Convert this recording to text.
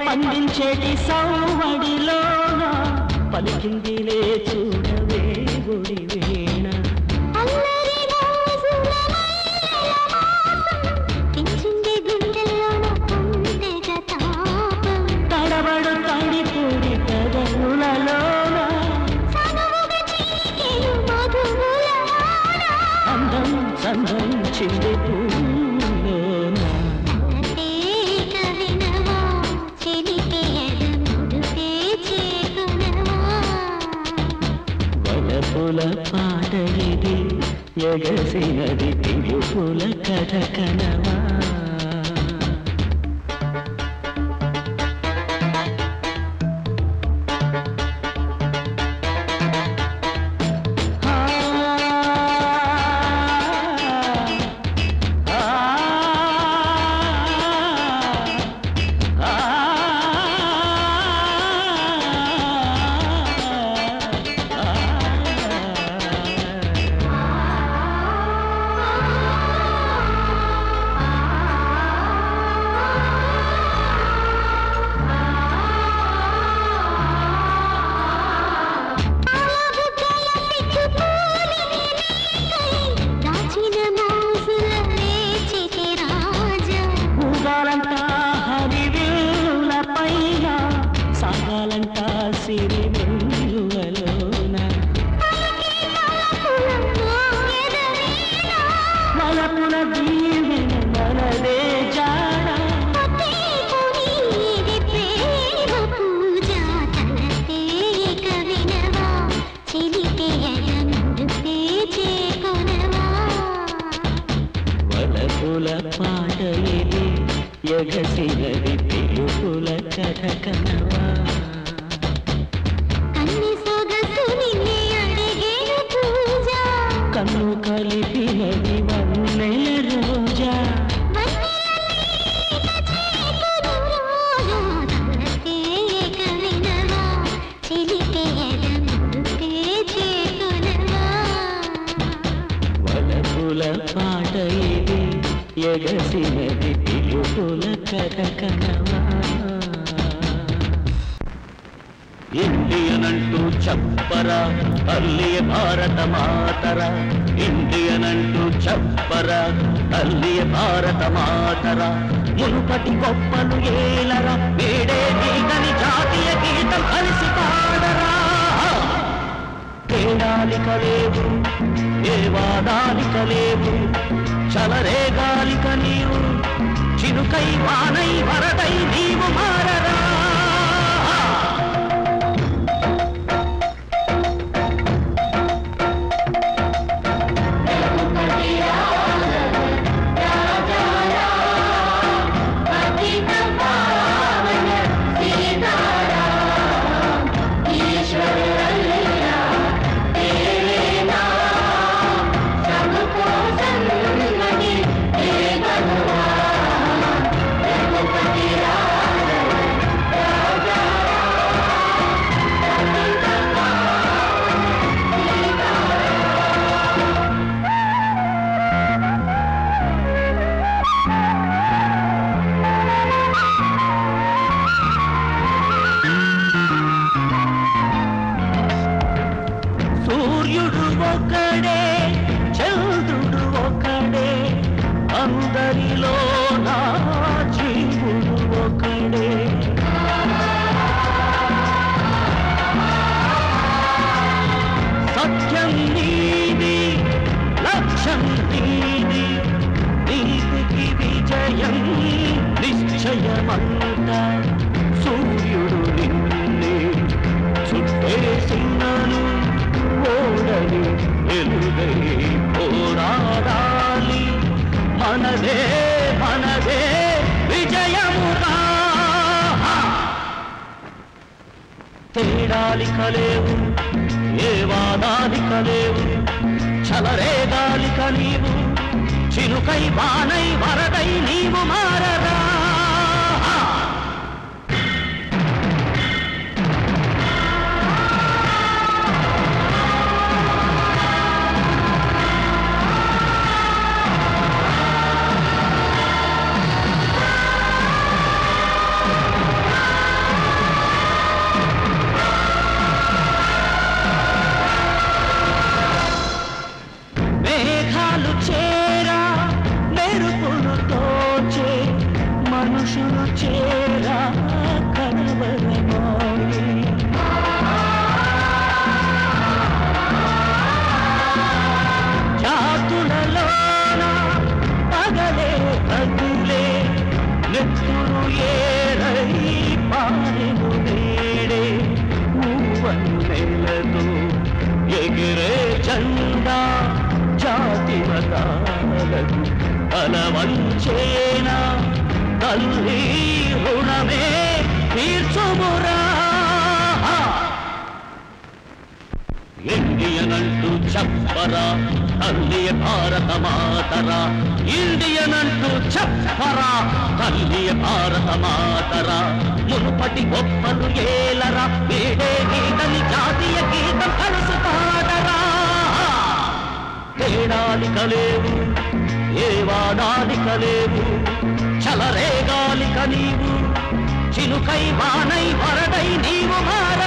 పండించేటి సౌవడిలోన పలికిందిలే చూడవే గుడి వీణ తడబడు తడిపూడి పెదవులలోన అందం సందం చింది వలపుల పాట ఇది ఎగసినది పిలుపుల కథ కనవా పాట ఇది ఎగసినది పిలుపుల కథ కనవా కన్ను కలిపినది వన్నెల రోజా వలపుల పాట ఇది ఎగసినది పిలుపుల కథ కనవా ఇండియన్ అంటూ చెప్పరా తల్లి భారత మాతర ఇండియన్ అంటూ చెప్పరా తల్లి భారత మాతర మునుపటి గొప్పలు ఏలరా వేడే గీతని జాతీయ గీతం కలిసి పాడరా తేడాలిక లేవు ఏ వాదాలిక లేవు చలరేగాలిక నీవు చినుకై వానై వరదై నీవు మారరా సూర్యుడు ఒకడే చంద్రుడు ఒకడే అందరిలో నా జీవుడు ఒకడే సత్యం నీది లక్ష్యం నీది నీతికి విజయం నిశ్చయమంట సూర్యుడు నిన్నే చుట్టేసినను ఓడని ఎలుగై పోరాడాలి మనదే మనదే విజయమురా తేడాలిక లేవు ఏ వాదాలిక లేవు చలరేగాలిక నీవు చినుకై వానై వరదై నీవు మారరా ఋషులు చేరా కనవరమాయి జాతులలోన పగలే రగులే నెత్తురు ఏరై పారెను నేడే నెలతో ఎగిరే జెండా జాతి మతాలకు తలవంచేనా తల్లి రుణమే తీర్చుమురా ఇండియన్ అంటూ చెప్పరా తల్లియ భారత మాతరా ఇండియన్ అంటూ చెప్పరా తల్లియ భారత మాతరా మునుపటి గొప్పలు ఏలరా వేడే గీతని జాతీయ గీతం కలిసి పాడరా తేడాలి కలేవు ఏ వాడాలి కలేవు చలరేగాలి కనీవు చినుకై వానై వరదై నీవు మార